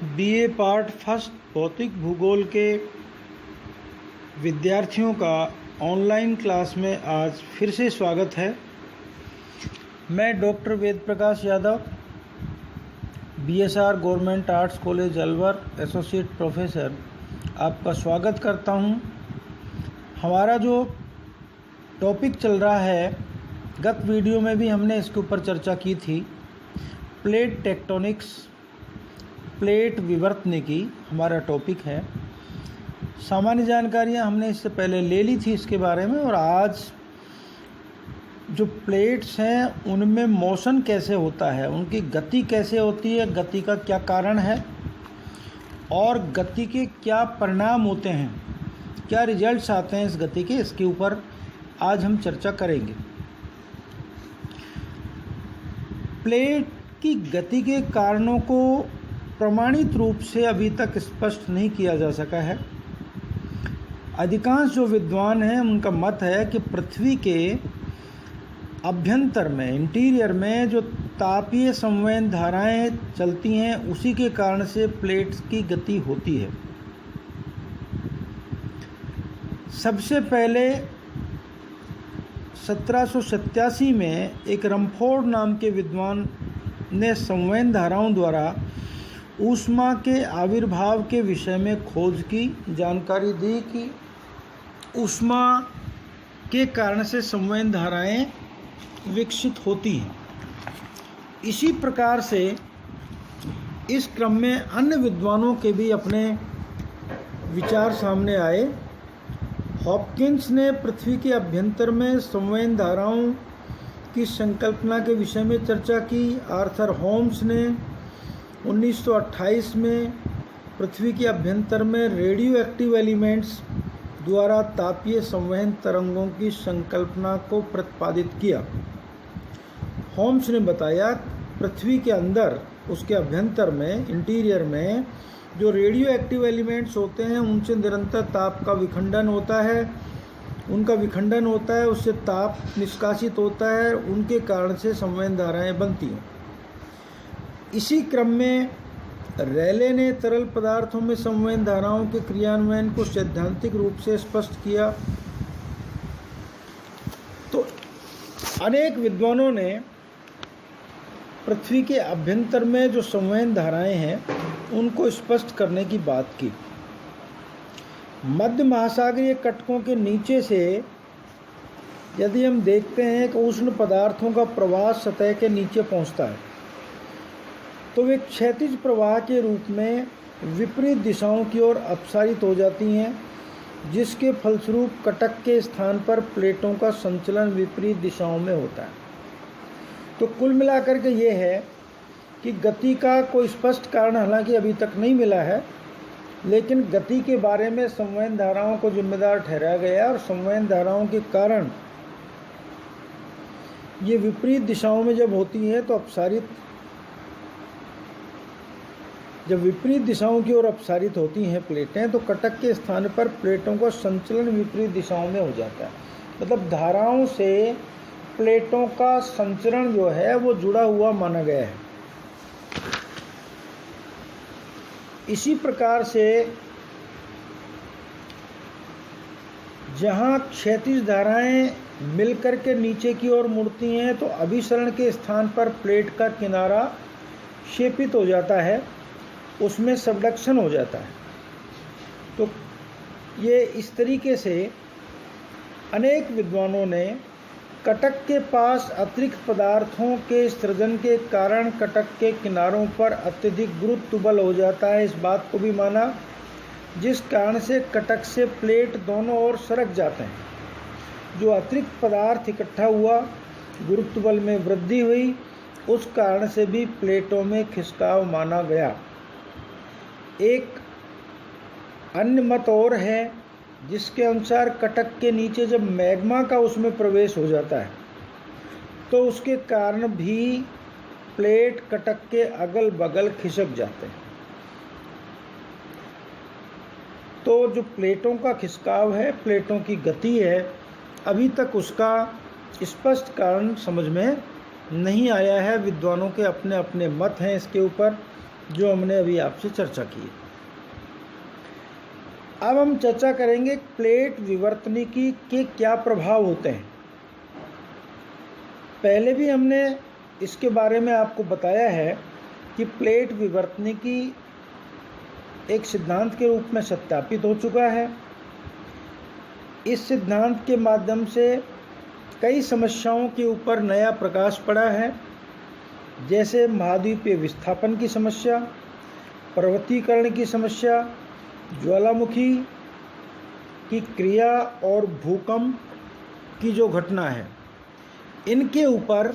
BA part first भौतिक भूगोल के विद्यार्थियों का ऑनलाइन क्लास में आज फिर से स्वागत है। मैं doctor Ved Prakash Yadav, BSR government arts college Alwar associate professor, आपका स्वागत करता हूं। हमारा जो टॉपिक चल रहा है, गत वीडियो में भी हमने इसके ऊपर चर्चा की थी। प्लेट टेक्टोनिक्स, प्लेट विवर्तनिकी हमारा टॉपिक है। सामान्य जानकारियाँ हमने इससे पहले ले ली थी इसके बारे में, और आज जो प्लेट्स हैं उनमें मोशन कैसे होता है, उनकी गति कैसे होती है, गति का क्या कारण है और गति के क्या परिणाम होते हैं, क्या रिजल्ट्स आते हैं इस गति के, इसके ऊपर आज हम चर्चा करेंगे। प्लेट की गति के कारणों को प्रमाणित रूप से अभी तक स्पष्ट नहीं किया जा सका है। अधिकांश जो विद्वान हैं उनका मत है कि पृथ्वी के अभ्यंतर में, इंटीरियर में जो तापीय संवहन धाराएं चलती हैं उसी के कारण से प्लेट्स की गति होती है। सबसे पहले 1787 में एक रमफोर्ड नाम के विद्वान ने संवहन धाराओं द्वारा ऊष्मा के आविर्भाव के विषय में खोज की, जानकारी दी कि ऊष्मा के कारण से संवहन धाराएं विकसित होती हैं। इसी प्रकार से इस क्रम में अन्य विद्वानों के भी अपने विचार सामने आए। हॉपकिंस ने पृथ्वी के अभ्यंतर में संवहन धाराओं की संकल्पना के विषय में चर्चा की। आर्थर होम्स ने 1928 में पृथ्वी के अभ्यंतर में रेडियो एक्टिव एलिमेंट्स द्वारा तापीय संवहन तरंगों की संकल्पना को प्रतिपादित किया। होम्स ने बताया पृथ्वी के अंदर, उसके अभ्यंतर में, इंटीरियर में जो रेडियो एक्टिव एलिमेंट्स होते हैं उनसे निरंतर ताप का विखंडन होता है, उनका विखंडन होता है, उससे ताप निष्कासित होता है, उनके कारण से संवहन धाराएं बनती हैं। इसी क्रम में रेले ने तरल पदार्थों में संवहन धाराओं के क्रियान्वयन को सैद्धांतिक रूप से स्पष्ट किया। तो अनेक विद्वानों ने पृथ्वी के अभ्यंतर में जो संवहन धाराएं हैं उनको स्पष्ट करने की बात की। मध्य महासागरीय कटकों के नीचे से यदि हम देखते हैं कि उष्ण पदार्थों का प्रवाह सतह के नीचे पहुंचता है तो वे क्षैतिज प्रवाह के रूप में विपरीत दिशाओं की ओर अपसारित हो जाती हैं, जिसके फलस्वरूप कटक के स्थान पर प्लेटों का संचलन विपरीत दिशाओं में होता है। तो कुल मिलाकर के ये है कि गति का कोई स्पष्ट कारण हालांकि अभी तक नहीं मिला है, लेकिन गति के बारे में संवहन धाराओं को जिम्मेदार ठहराया गया और संवहन धाराओं के कारण ये विपरीत दिशाओं में जब होती है तो जब विपरीत दिशाओं की ओर अपसारित होती हैं प्लेटें, तो कटक के स्थान पर प्लेटों का संचलन विपरीत दिशाओं में हो जाता है। मतलब धाराओं से प्लेटों का संचरण जो है वो जुड़ा हुआ माना गया है। इसी प्रकार से जहाँ क्षैतिज धाराएं मिलकर के नीचे की ओर मुड़ती हैं तो अभिसरण के स्थान पर प्लेट का किनारा क्षेपित हो जाता है, उसमें सबडक्शन हो जाता है। तो ये इस तरीके से अनेक विद्वानों ने कटक के पास अतिरिक्त पदार्थों के सृजन के कारण कटक के किनारों पर अत्यधिक गुरुत्व बल हो जाता है, इस बात को भी माना, जिस कारण से कटक से प्लेट दोनों ओर सरक जाते हैं। जो अतिरिक्त पदार्थ इकट्ठा हुआ, गुरुत्व बल में वृद्धि हुई, उस कारण से भी प्लेटों में खिसकाव माना गया। एक अन्य मत और है जिसके अनुसार कटक के नीचे जब मैग्मा का उसमें प्रवेश हो जाता है तो उसके कारण भी प्लेट कटक के अगल बगल खिसक जाते हैं। तो जो प्लेटों का खिसकाव है, प्लेटों की गति है, अभी तक उसका स्पष्ट कारण समझ में नहीं आया है। विद्वानों के अपने अपने मत हैं इसके ऊपर। जो हमने अभी आपसे चर्चा की। अब हम चर्चा करेंगे प्लेट विवर्तनिकी के क्या प्रभाव होते हैं। पहले भी हमने इसके बारे में आपको बताया है कि प्लेट विवर्तनिकी एक सिद्धांत के रूप में सत्यापित हो चुका है। इस सिद्धांत के माध्यम से कई समस्याओं के ऊपर नया प्रकाश पड़ा है, जैसे महाद्वीपीय विस्थापन की समस्या, पर्वतीकरण की समस्या, ज्वालामुखी की क्रिया और भूकंप की जो घटना है, इनके ऊपर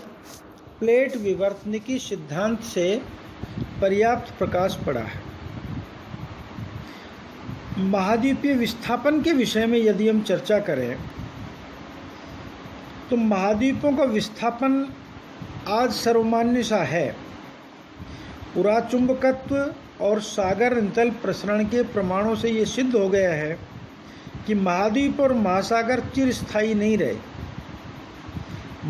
प्लेट विवर्तनिकी सिद्धांत से पर्याप्त प्रकाश पड़ा है। महाद्वीपीय विस्थापन के विषय में यदि हम चर्चा करें तो महाद्वीपों का विस्थापन आज सर्वमान्य सा है। पुराचुंबकत्व और सागर इंतल प्रसरण के प्रमाणों से ये सिद्ध हो गया है कि महाद्वीप और महासागर चिरस्थायी नहीं रहे।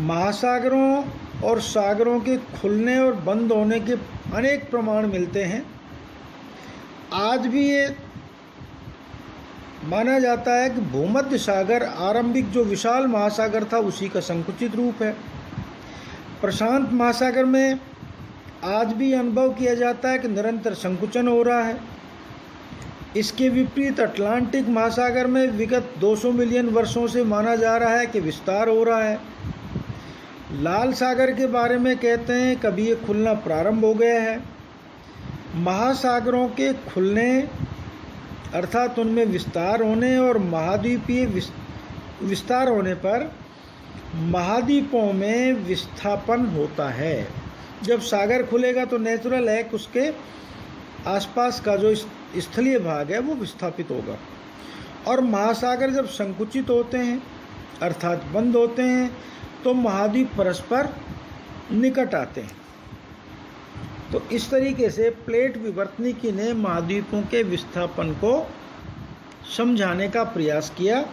महासागरों और सागरों के खुलने और बंद होने के अनेक प्रमाण मिलते हैं। आज भी ये माना जाता है कि भूमध्य सागर आरंभिक जो विशाल महासागर था उसी का संकुचित रूप है। प्रशांत महासागर में आज भी अनुभव किया जाता है कि निरंतर संकुचन हो रहा है। इसके विपरीत अटलांटिक महासागर में विगत 200 मिलियन वर्षों से माना जा रहा है कि विस्तार हो रहा है। लाल सागर के बारे में कहते हैं कभी ये खुलना प्रारंभ हो गया है। महासागरों के खुलने अर्थात उनमें विस्तार होने और महाद्वीपीय विस्तार होने पर महाद्वीपों में विस्थापन होता है। जब सागर खुलेगा तो नेचुरल है कि उसके आसपास का जो स्थलीय भाग है वो विस्थापित होगा, और महासागर जब संकुचित होते हैं अर्थात बंद होते हैं तो महाद्वीप परस्पर निकट आते हैं। तो इस तरीके से प्लेट विवर्तनिकी ने महाद्वीपों के विस्थापन को समझाने का प्रयास किया।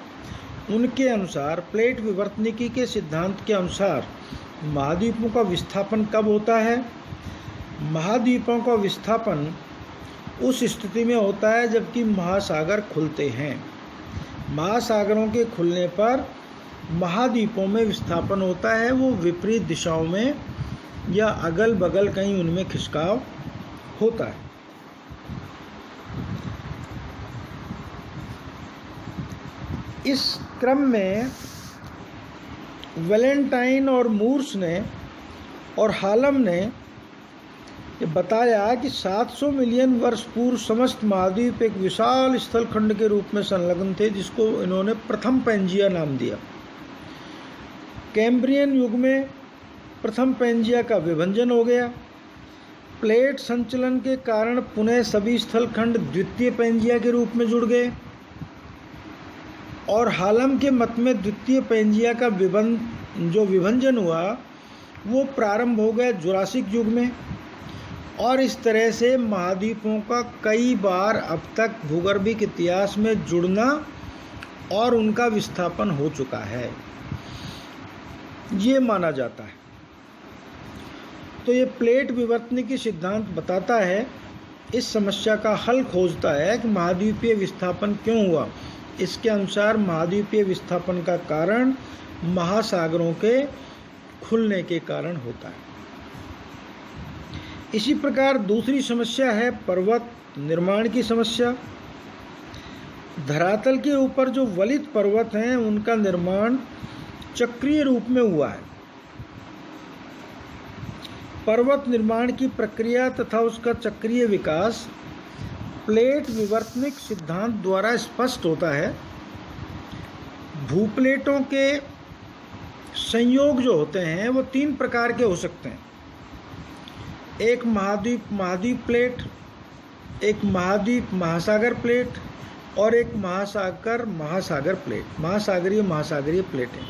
उनके अनुसार प्लेट विवर्तनिकी के सिद्धांत के अनुसार महाद्वीपों का विस्थापन कब होता है? महाद्वीपों का विस्थापन उस स्थिति में होता है जबकि महासागर खुलते हैं। महासागरों के खुलने पर महाद्वीपों में विस्थापन होता है, वो विपरीत दिशाओं में या अगल बगल कहीं उनमें खिसकाव होता है। इस क्रम में वैलेंटाइन और मूर्स ने और हालम ने ये बताया कि 700 मिलियन वर्ष पूर्व समस्त महाद्वीप एक विशाल स्थलखंड के रूप में संलग्न थे, जिसको इन्होंने प्रथम पैंजिया नाम दिया। कैम्ब्रियन युग में प्रथम पैंजिया का विभंजन हो गया। प्लेट संचलन के कारण पुनः सभी स्थलखंड द्वितीय पैंजिया के रूप में जुड़ गए, और हालम के मत में द्वितीय पैंजिया का जो विभंजन हुआ वो प्रारंभ हो गया जुरासिक युग में। और इस तरह से महाद्वीपों का कई बार अब तक भूगर्भिक इतिहास में जुड़ना और उनका विस्थापन हो चुका है, ये माना जाता है। तो ये प्लेट विवर्तनिकी सिद्धांत बताता है, इस समस्या का हल खोजता है कि महाद्वीपीय विस्थापन क्यों हुआ। इसके अनुसार महाद्वीपीय विस्थापन का कारण महासागरों के खुलने के कारण होता है। इसी प्रकार दूसरी समस्या है पर्वत निर्माण की समस्या। धरातल के ऊपर जो वलित पर्वत हैं उनका निर्माण चक्रीय रूप में हुआ है। पर्वत निर्माण की प्रक्रिया तथा उसका चक्रीय विकास प्लेट विवर्तनिक सिद्धांत द्वारा स्पष्ट होता है। भूप्लेटों के संयोग जो होते हैं वो 3 प्रकार के हो सकते हैं। एक महाद्वीप प्लेट, एक महाद्वीप महासागर प्लेट और एक महासागर प्लेट, महासागरीय प्लेटें।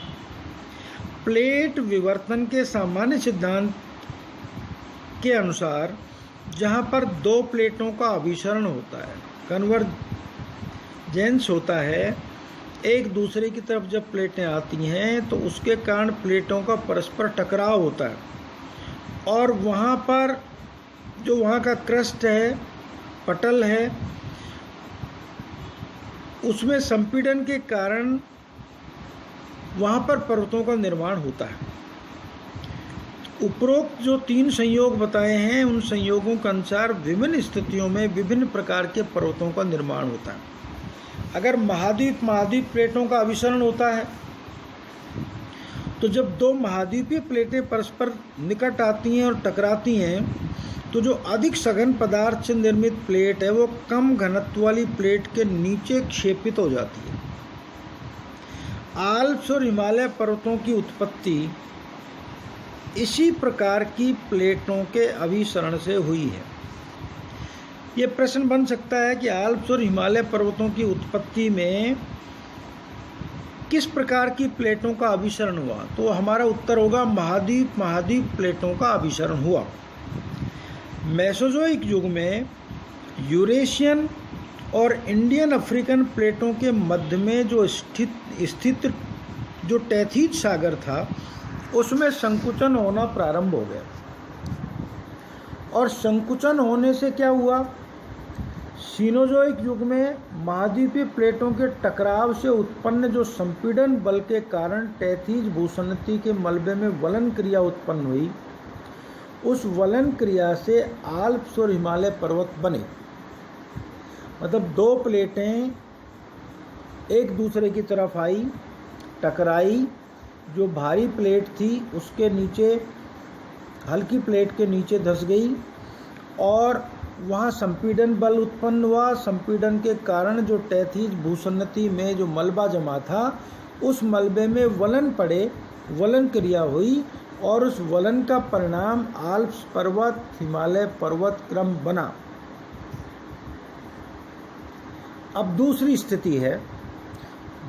प्लेट विवर्तन के सामान्य सिद्धांत के अनुसार जहाँ पर 2 प्लेटों का अभिसरण होता है, कन्वर्जेंस होता है, एक दूसरे की तरफ जब प्लेटें आती हैं तो उसके कारण प्लेटों का परस्पर टकराव होता है, और वहाँ पर जो वहाँ का क्रस्ट है, पटल है, उसमें संपीड़न के कारण वहाँ पर पर्वतों का निर्माण होता है। उपरोक्त जो 3 संयोग बताए हैं, उन संयोगों के अनुसार विभिन्न स्थितियों में विभिन्न प्रकार के पर्वतों का निर्माण होता है। अगर महाद्वीप प्लेटों का अभिसरण होता है, तो जब 2 महाद्वीपीय प्लेटें परस्पर निकट आती हैं और टकराती हैं, तो जो अधिक सघन पदार्थ से निर्मित प्लेट है वो कम घनत्व वाली प्लेट के नीचे क्षेपित हो जाती है। आल्प्स और हिमालय पर्वतों की उत्पत्ति इसी प्रकार की प्लेटों के अभिसरण से हुई है। ये प्रश्न बन सकता है कि आल्प्स और हिमालय पर्वतों की उत्पत्ति में किस प्रकार की प्लेटों का अभिसरण हुआ, तो हमारा उत्तर होगा महाद्वीप प्लेटों का अभिसरण हुआ। मेसोजोइक युग में यूरेशियन और इंडियन अफ्रीकन प्लेटों के मध्य में जो स्थित जो टैथिज सागर था, उसमें संकुचन होना प्रारंभ हो गया। और संकुचन होने से क्या हुआ, सीनोजोइक युग में महाद्वीपीय प्लेटों के टकराव से उत्पन्न जो संपीड़न बल के कारण टैथिज भूसन्नति के मलबे में वलन क्रिया उत्पन्न हुई, उस वलन क्रिया से आल्प्स और हिमालय पर्वत बने। मतलब 2 प्लेटें एक दूसरे की तरफ आई, टकराई, जो भारी प्लेट थी उसके नीचे, हल्की प्लेट के नीचे धंस गई और वहाँ संपीड़न बल उत्पन्न हुआ। संपीड़न के कारण जो टैथिज भूसन्नति में जो मलबा जमा था, उस मलबे में वलन पड़े, वलन क्रिया हुई और उस वलन का परिणाम आल्प्स पर्वत, हिमालय पर्वत क्रम बना। अब दूसरी स्थिति है,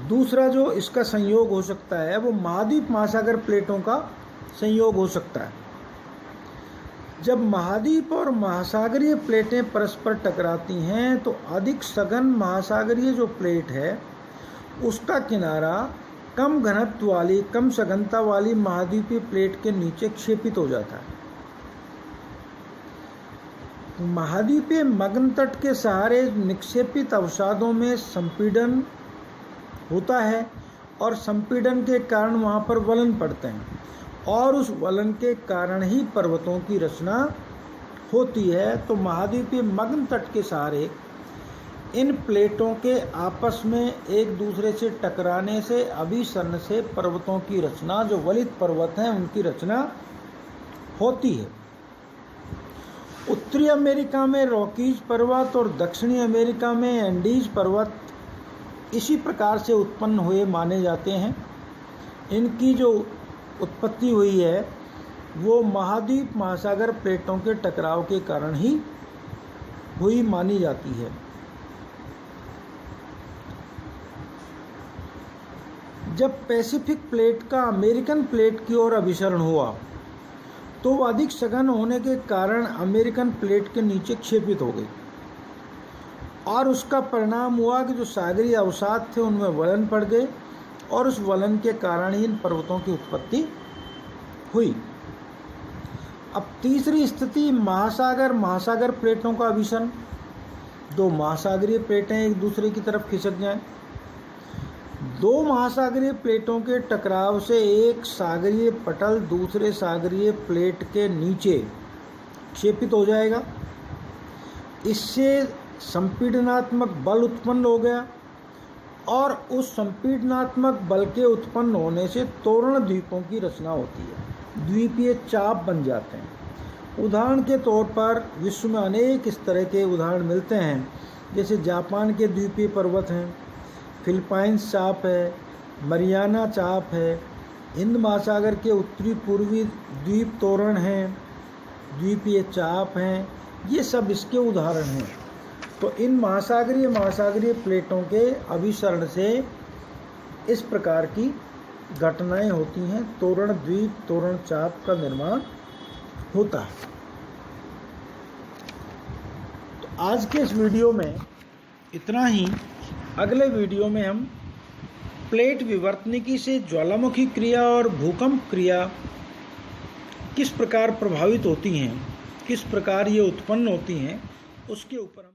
दूसरा जो इसका संयोग हो सकता है वो महाद्वीप महासागर प्लेटों का संयोग हो सकता है। जब महाद्वीप और महासागरीय प्लेटें परस्पर टकराती हैं, तो अधिक सघन महासागरीय जो प्लेट है उसका किनारा कम घनत्व वाली, कम सघनता वाली महाद्वीपीय प्लेट के नीचे क्षेपित हो जाता है। महाद्वीपीय मग्न तट के सहारे निक्षेपित अवसादों में संपीड़न होता है और संपीड़न के कारण वहाँ पर वलन पड़ते हैं और उस वलन के कारण ही पर्वतों की रचना होती है। तो महाद्वीपीय मग्न तट के सहारे इन प्लेटों के आपस में एक दूसरे से टकराने से, अभिसरण से पर्वतों की रचना, जो वलित पर्वत हैं उनकी रचना होती है। उत्तरी अमेरिका में रॉकीज पर्वत और दक्षिणी अमेरिका में एंडीज पर्वत इसी प्रकार से उत्पन्न हुए माने जाते हैं। इनकी जो उत्पत्ति हुई है वो महाद्वीप महासागर प्लेटों के टकराव के कारण ही हुई मानी जाती है। जब पैसिफिक प्लेट का अमेरिकन प्लेट की ओर अभिसरण हुआ, तो वह अधिक सघन होने के कारण अमेरिकन प्लेट के नीचे क्षेपित हो गई और उसका परिणाम हुआ कि जो सागरीय अवसाद थे उनमें वलन पड़ गए और उस वलन के कारण ही इन पर्वतों की उत्पत्ति हुई। अब तीसरी स्थिति महासागर प्लेटों का अभिसरण। 2 महासागरीय प्लेटें एक दूसरे की तरफ खिसक जाएं। 2 महासागरीय प्लेटों के टकराव से एक सागरीय पटल दूसरे सागरीय प्लेट के नीचे क्षेपित हो जाएगा। इससे संपीड़नात्मक बल उत्पन्न हो गया और उस संपीड़नात्मक बल के उत्पन्न होने से तोरण द्वीपों की रचना होती है, द्वीपीय चाप बन जाते हैं। उदाहरण के तौर पर विश्व में अनेक इस तरह के उदाहरण मिलते हैं, जैसे जापान के द्वीपीय पर्वत हैं, फिलीपाइंस चाप है, मरियाना चाप है, हिंद महासागर के उत्तरी पूर्वी द्वीप तोरण हैं, द्वीपीय चाप हैं, ये सब इसके उदाहरण हैं। तो इन महासागरीय प्लेटों के अभिसरण से इस प्रकार की घटनाएं होती हैं, तोरण द्वीप, तोरण चाप का निर्माण होता है। तो आज के इस वीडियो में इतना ही। अगले वीडियो में हम प्लेट विवर्तनिकी से ज्वालामुखी क्रिया और भूकंप क्रिया किस प्रकार प्रभावित होती हैं, किस प्रकार ये उत्पन्न होती हैं उसके ऊपर हम